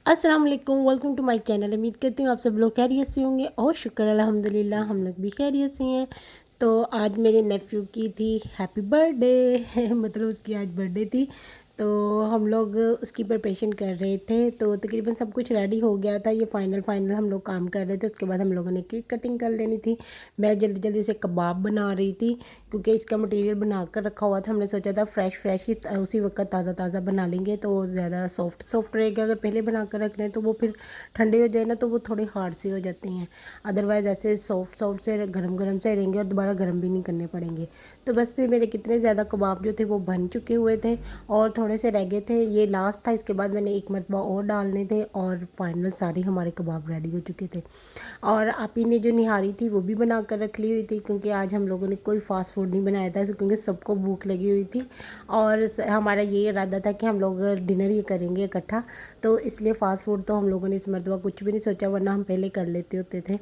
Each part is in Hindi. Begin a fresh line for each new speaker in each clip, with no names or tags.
अस्सलाम वालेकुम, वेलकम टू माय चैनल। उम्मीद करती हूँ आप सब लोग खैरियत से होंगे और शुक्र अल्हम्दुलिल्लाह हम लोग भी खैरियत से हैं। तो आज मेरे नेफ्यू की थी हैप्पी बर्थडे मतलब उसकी आज बर्थडे थी। तो हम लोग उसकी प्रिपरेशन कर रहे थे, तो तकरीबन सब कुछ रेडी हो गया था। ये फाइनल हम लोग काम कर रहे थे। उसके बाद हम लोगों ने केक कटिंग कर लेनी थी। मैं जल्दी जल्दी से कबाब बना रही थी क्योंकि इसका मटेरियल बना कर रखा हुआ था। हमने सोचा था फ्रेश ही उसी वक्त ताज़ा ताज़ा बना लेंगे तो ज़्यादा सॉफ्ट रहेगा। अगर पहले बना कर रख लें तो वो फिर ठंडे हो जाए ना तो वो थोड़े हार्ड से हो जाते हैं। अदरवाइज़ ऐसे सॉफ्ट से गरम से रहेंगे और दोबारा गर्म भी नहीं करने पड़ेंगे। तो बस फिर मेरे कितने ज़्यादा कबाब जो थे वो बन चुके हुए थे और थोड़े से रह गए थे। ये लास्ट था, इसके बाद मैंने एक मरतबा और डालने थे और फाइनल सारे हमारे कबाब रेडी हो चुके थे। और आपी ने जो निहारी थी वो भी बना कर रख ली हुई थी क्योंकि आज हम लोगों ने कोई फ़ास्ट फूड नहीं बनाया था क्योंकि सबको भूख लगी हुई थी। और हमारा ये इरादा था कि हम लोग डिनर ही करेंगे इकट्ठा, तो इसलिए फ़ास्ट फूड तो हम लोगों ने इस मरतबा कुछ भी नहीं सोचा, वरना हम पहले कर लेते होते थे।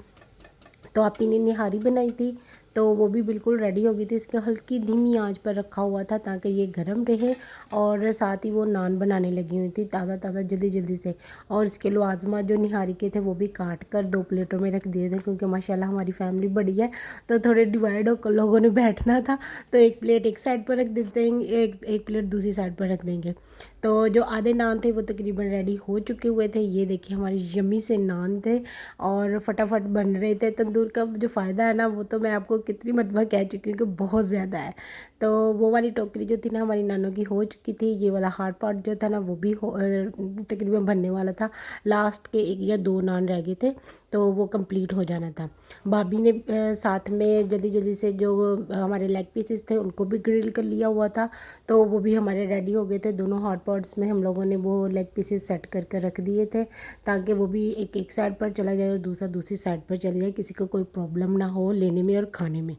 तो आपी ने निहारी बनाई थी तो वो भी बिल्कुल रेडी हो गई थी। इसके हल्की धीमी आंच पर रखा हुआ था ताकि ये गर्म रहे। और साथ ही वो नान बनाने लगी हुई थी ताज़ा ताज़ा जल्दी से। और इसके लवाजमा जो निहारी के थे वो भी काट कर 2 प्लेटों में रख दिए थे क्योंकि माशाल्लाह हमारी फैमिली बड़ी है तो थोड़े डिवाइड होकर लोगों ने बैठना था। तो एक प्लेट एक साइड पर रख देते हैं, एक प्लेट दूसरी साइड पर रख देंगे। तो जो आधे नान थे वो तकरीबन रेडी हो चुके हुए थे। ये देखिए हमारी यम्मी से नान थे और फटाफट बन रहे थे। तंदूर का जो फ़ायदा है ना वो तो मैं आपको कितनी मरतबा कह चुकी हूँ कि बहुत ज़्यादा है। तो वो वाली टोकरी जो थी ना हमारी नानों की हो चुकी थी। ये वाला हार्ड पार्ट जो था ना वो भी तकरीबन बनने वाला था। लास्ट के 1 या 2 नान रह गए थे तो वो कंप्लीट हो जाना था। भाभी ने साथ में जल्दी से जो हमारे लेग पीसेस थे उनको भी ग्रिल कर लिया हुआ था तो वो भी हमारे रेडी हो गए थे। दोनों हॉट पॉट्स में हम लोगों ने वो लेग पीसेस सेट कर रख दिए थे ताकि वो भी एक साइड पर चला जाए और दूसरा दूसरी साइड पर चली जाए, किसी को कोई प्रॉब्लम ना हो लेने में और खाने में।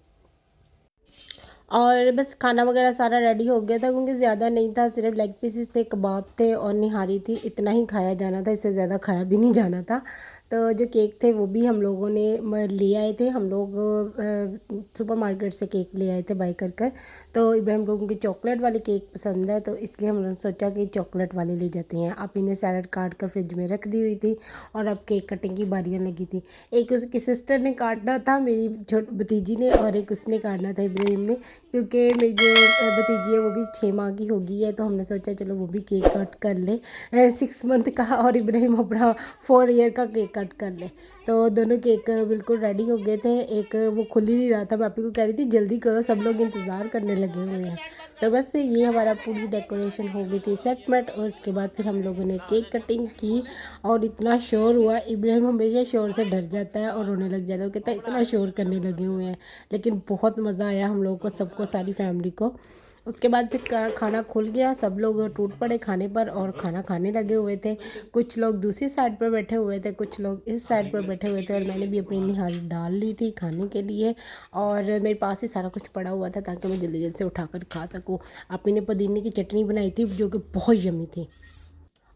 और बस खाना वगैरह सारा रेडी हो गया था क्योंकि ज़्यादा नहीं था, सिर्फ लेग पीसेस थे, कबाब थे और निहारी थी। इतना ही खाया जाना था, इससे ज़्यादा खाया भी नहीं जाना था। तो जो केक थे वो भी हम लोगों ने ले आए थे। हम लोग सुपर मार्केट से केक ले आए थे बाई कर। तो इब्राहिम को क्योंकि चॉकलेट वाले केक पसंद है तो इसलिए हमने सोचा कि चॉकलेट वाले ले जाते हैं। आप इन्हें सैलड काट कर फ्रिज में रख दी हुई थी और अब केक कटिंग की बारियाँ लगी थी। एक उसकी सिस्टर ने काटना था, मेरी छोटी भतीजी ने, और एक उसने काटना था इब्राहिम ने, क्योंकि मेरी जो भतीजी है वो भी 6 माह की हो गई है तो हमने सोचा चलो वो भी केक कट कर ले 6 मंथ का और इब्राहिम अपना 4 ईयर का केक कट कर ले। तो दोनों केक बिल्कुल रेडी हो गए थे। एक वो खुल ही नहीं रहा था, मैं आपी को कह रही थी जल्दी करो, सब लोग इंतज़ार करने लगे हुए हैं। तो बस फिर ये हमारा पूरी डेकोरेशन हो गई थी सेटमेंट और उसके बाद फिर हम लोगों ने केक कटिंग की और इतना शोर हुआ। इब्राहिम हमेशा शोर से डर जाता है और रोने लग जाता है, वो कहता है इतना शोर करने लगे हुए हैं। लेकिन बहुत मज़ा आया हम लोगों को, सबको, सारी फैमिली को। उसके बाद फिर खाना खुल गया, सब लोग टूट पड़े खाने पर और खाना खाने लगे हुए थे। कुछ लोग दूसरी साइड पर बैठे हुए थे, कुछ लोग इस साइड पर बैठे हुए थे और मैंने भी अपनी निहारी डाल ली थी खाने के लिए। और मेरे पास ही सारा कुछ पड़ा हुआ था ताकि मैं जल्दी से उठाकर खा सकूँ। आपी ने पुदीने की चटनी बनाई थी जो कि बहुत यम्मी थी।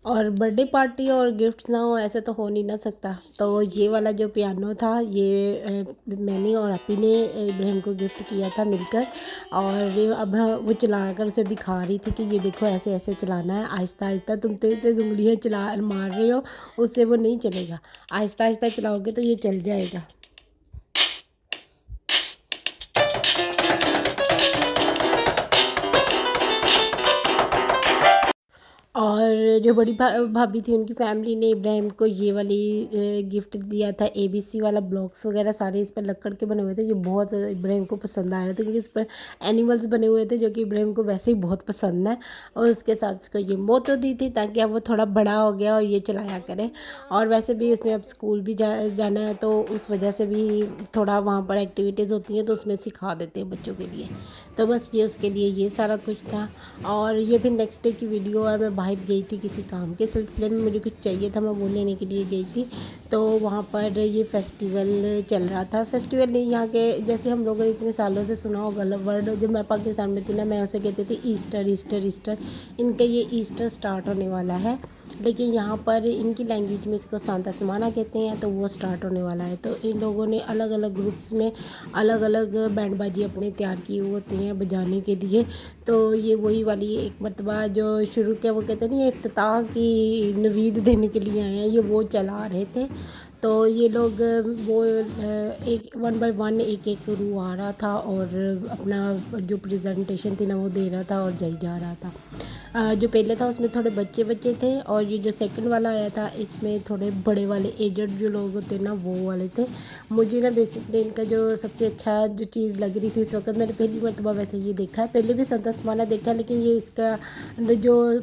और बर्थडे पार्टी और गिफ्ट्स ना हो ऐसे तो हो नहीं ना सकता। तो ये वाला जो पियानो था ये मैंने और आपी ने इब्राहिम को गिफ्ट किया था मिलकर। और अब वो चला कर उसे दिखा रही थी कि ये देखो ऐसे ऐसे चलाना है, आहिस्ता आहिस्ता, तुम तेज़ तेज़ उंगलियां चला मार रहे हो, उससे वो नहीं चलेगा, आहिस्ता आहिस्ता चलाओगे तो ये चल जाएगा। और जो बड़ी भाभी थी उनकी फैमिली ने इब्राहिम को ये वाली गिफ्ट दिया था, ABC वाला ब्लॉक्स वगैरह सारे इस पर लक्कड़ के बने हुए थे। ये बहुत इब्राहिम को पसंद आया था क्योंकि इस पर एनिमल्स बने हुए थे जो कि इब्राहिम को वैसे ही बहुत पसंद है। और उसके साथ उसको ये मोटो दी थी ताकि अब वो थोड़ा बड़ा हो गया और ये चलाया करे। और वैसे भी उसने अब स्कूल भी जाना है तो उस वजह से भी थोड़ा वहाँ पर एक्टिविटीज़ होती हैं तो उसमें सिखा देते हैं बच्चों के लिए। तो बस ये उसके लिए ये सारा कुछ था। और ये फिर नेक्स्ट डे की वीडियो है। मैं बाहर गई थी किसी काम के सिलसिले में, मुझे कुछ चाहिए था, मैं वो लेने के लिए गई थी। तो वहाँ पर ये फेस्टिवल चल रहा था, फेस्टिवल नहीं, यहाँ के जैसे हम लोगों ने इतने सालों से सुना होगा वर्ड, जब मैं पाकिस्तान में थी ना मैं उसे कहती थी ईस्टर ईस्टर ईस्टर। इनका ये ईस्टर स्टार्ट होने वाला है लेकिन यहाँ पर इनकी लैंग्वेज में इसको सांता समाना कहते हैं। तो वो स्टार्ट होने वाला है। तो इन लोगों ने अलग अलग ग्रुप्स ने अलग अलग बैंड बाजी अपने तैयार किए होते हैं बजाने के लिए। तो ये वही वाली एक मरतबा जो शुरू के वो कहते नहीं, इफ्तिताह की नवीद देने के लिए आए हैं, ये वो चला रहे थे। तो ये लोग वो एक वन बाय वन एक एक गुरु आ रहा था और अपना जो प्रेजेंटेशन थी ना वो दे रहा था और जाई जा रहा था। जो पहले था उसमें थोड़े बच्चे बच्चे थे और ये जो सेकंड वाला आया था इसमें थोड़े बड़े वाले एजड जो लोग होते हैं ना वो वाले थे। मुझे ना बेसिकली इनका जो सबसे अच्छा जो चीज़ लग रही थी इस वक्त, मैंने पहली मरतबा वैसे ये देखा है, पहले भी संत समाना देखा है, लेकिन ये इसका जो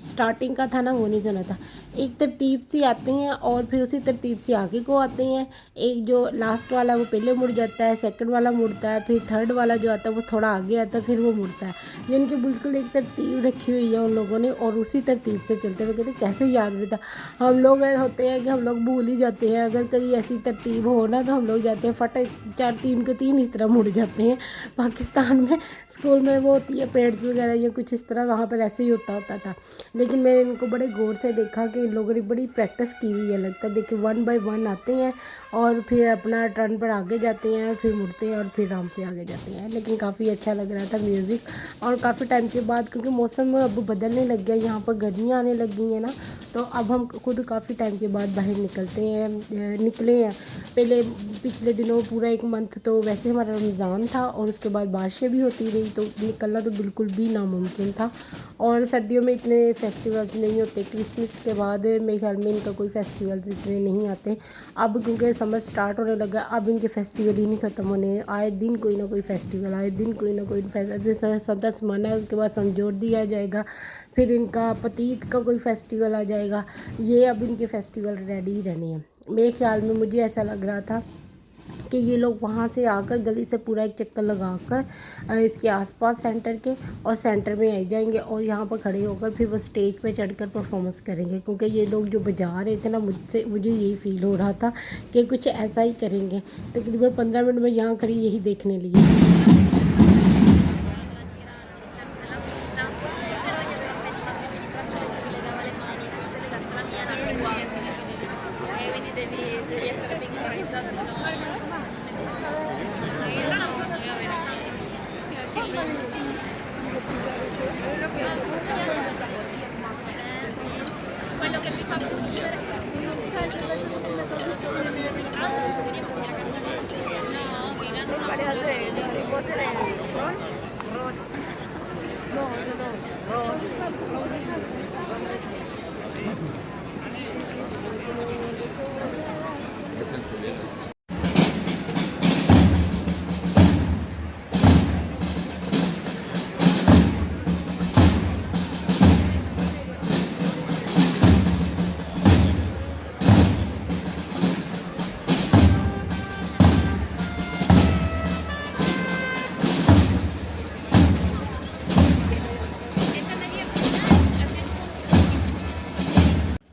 स्टार्टिंग का था ना वो नहीं सुना था। एक तरतीब से आते हैं और फिर उसी तरतीब से आगे को आते हैं। एक जो लास्ट वाला वो पहले मुड़ जाता है, सेकंड वाला मुड़ता है, फिर थर्ड वाला जो आता है वो थोड़ा आगे आता है, फिर वो मुड़ता है। जिनकी बिल्कुल एक तरतीब रखी हुई है उन लोगों ने और उसी तरतीब से चलते हुए कहते कैसे याद रहता। हम लोग होते हैं कि हम लोग भूल ही जाते हैं, अगर कहीं ऐसी तरतीब हो ना तो हम लोग जाते हैं फटे 4 3 को 3 इस तरह मुड़ जाते हैं। पाकिस्तान में स्कूल में वो होती है पेड्स वगैरह या कुछ इस तरह, वहाँ पर ऐसे ही होता था। लेकिन मैंने इनको बड़े गौर से देखा कि इन लोगों ने बड़ी प्रैक्टिस की हुई है लगता है। देखिए 1 बाय 1 आते हैं और फिर अपना टर्न पर आगे जाते हैं, फिर मुड़ते हैं और फिर आराम से आगे जाते हैं। लेकिन काफ़ी अच्छा लग रहा था म्यूज़िक। और काफ़ी टाइम के बाद क्योंकि मौसम अब बदलने लग गया, यहाँ पर गर्मियाँ आने लग गई हैं ना, तो अब हम खुद काफ़ी टाइम के बाद बाहर निकले हैं। पहले पिछले दिनों पूरा 1 मंथ तो वैसे हमारा रमज़ान था और उसके बाद बारिशें भी होती रही, तो निकलना तो बिल्कुल भी नामुमकिन था। और सर्दियों में इतने फेस्टिवल्स नहीं होते, क्रिसमस के बाद मेरे ख्याल में इनका कोई फेस्टिवल्स इतने नहीं आते। अब क्योंकि समर स्टार्ट होने लगा, अब इनके फेस्टिवल ही नहीं ख़त्म होने, आए दिन कोई ना कोई फेस्टिवल, आए दिन कोई ना कोई जैसे संता समाना उसके बाद समझौती आ जाएगा, फिर इनका पतीत का कोई फेस्टिवल आ जाएगा। ये अब इनके फेस्टिवल रेडी ही रहने हैं मेरे ख्याल में। मुझे ऐसा लग रहा था कि ये लोग वहाँ से आकर गली से पूरा एक चक्कर लगाकर इसके आसपास सेंटर के और सेंटर में आ जाएंगे और यहाँ पर खड़े होकर फिर वो स्टेज पे चढ़कर परफॉर्मेंस करेंगे। क्योंकि ये लोग जो बजा रहे थे ना, मुझे यही फील हो रहा था कि कुछ ऐसा ही करेंगे। तकरीबन 15 मिनट में यहाँ खड़ी यही देखने लिए।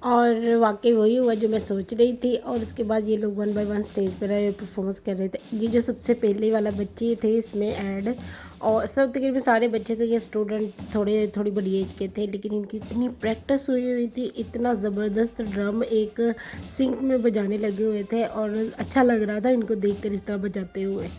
और वाकई वही हुआ जो मैं सोच रही थी। और उसके बाद ये लोग 1 बाय 1 स्टेज पर आए, परफॉर्मेंस कर रहे थे। ये जो सबसे पहले वाला बच्चे थे इसमें ऐड, और सब तकरीबन सारे बच्चे थे, ये स्टूडेंट थोड़ी बड़ी एज के थे, लेकिन इनकी इतनी प्रैक्टिस हुई थी, इतना ज़बरदस्त ड्रम एक सिंक में बजाने लगे हुए थे और अच्छा लग रहा था इनको देखकर इस तरह बजाते हुए।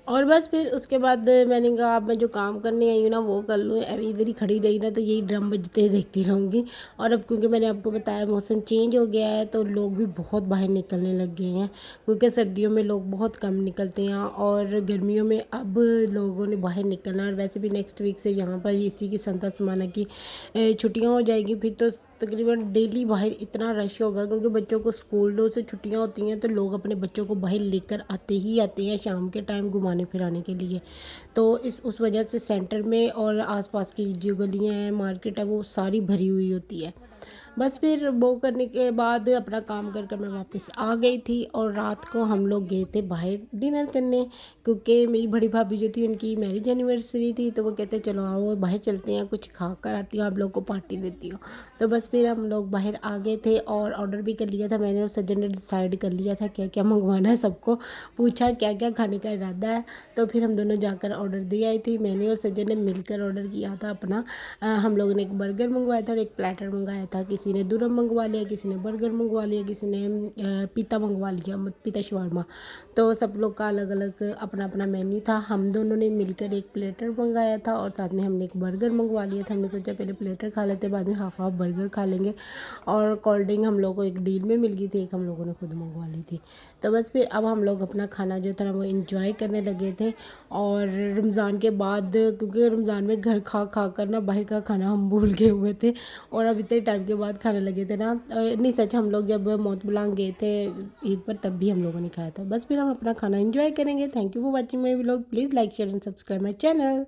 और बस फिर उसके बाद मैंने कहा अब मैं जो काम करने आई हूँ ना वो कर लूँ, अभी इधर ही खड़ी रही ना तो यही ड्रम बजते देखती रहूँगी। और अब क्योंकि मैंने आपको बताया मौसम चेंज हो गया है तो लोग भी बहुत बाहर निकलने लग गए हैं, क्योंकि सर्दियों में लोग बहुत कम निकलते हैं और गर्मियों में अब लोगों ने बाहर निकलना। और वैसे भी नेक्स्ट वीक से यहाँ पर इसी की संता समाना की छुट्टियाँ हो जाएगी, फिर तो तकरीबन डेली बाहर इतना रश होगा, क्योंकि बच्चों को स्कूलों से छुट्टियां होती हैं तो लोग अपने बच्चों को बाहर लेकर आते ही आते हैं शाम के टाइम घुमाने फिराने के लिए। तो उस वजह से सेंटर में और आसपास की जो गलियां हैं, मार्केट है, वो सारी भरी हुई होती है। बस फिर वो करने के बाद अपना काम कर कर मैं वापस आ गई थी और रात को हम लोग गए थे बाहर डिनर करने, क्योंकि मेरी बड़ी भाभी जो थी उनकी मैरिज एनिवर्सरी थी, तो वो कहते चलो आओ बाहर चलते हैं, कुछ खा कर आती हूँ, आप लोग को पार्टी देती हूँ। तो बस फिर हम लोग बाहर आ गए थे और ऑर्डर भी कर लिया था मैंने और सज्जन ने डिसाइड कर लिया था क्या क्या मंगवाना है, सबको पूछा क्या क्या खाने का इरादा है। तो फिर हम दोनों जाकर ऑर्डर दे आई थी, मैंने और सज्जन ने मिलकर ऑर्डर किया था अपना। हम लोगों ने एक बर्गर मंगवाया था और एक प्लेटर मंगाया था कि किसी ने दुरम मंगवा लिया, किसी ने बर्गर मंगवा लिया, किसी ने पीता मंगवा लिया, पीता शवारमा। तो सब लोग का अलग अलग अपना अपना मेन्यू था। हम दोनों ने मिलकर एक प्लेटर मंगाया था और साथ में हमने एक बर्गर मंगवा लिया था। हमने सोचा पहले प्लेटर खा लेते, बाद में हाफ हाफ बर्गर खा लेंगे। और कोल्ड ड्रिंक हम लोग को एक डील में मिल गई थी, एक हम लोगों ने खुद मंगवा ली थी। तो बस फिर अब हम लोग अपना खाना जो था वो इंजॉय करने लगे थे। और रमज़ान के बाद, क्योंकि रमज़ान में घर खा खा कर ना बाहर का खाना हम भूल गए हुए थे, और अब इतने टाइम के बाद खाने लगे थे ना। नहीं सच, हम लोग जब मौत बुलांग गए थे ईद पर, तब भी हम लोगों ने खाया था। बस फिर हम अपना खाना इंजॉय करेंगे। Thank you for watching my vlog. Please like share and subscribe my channel.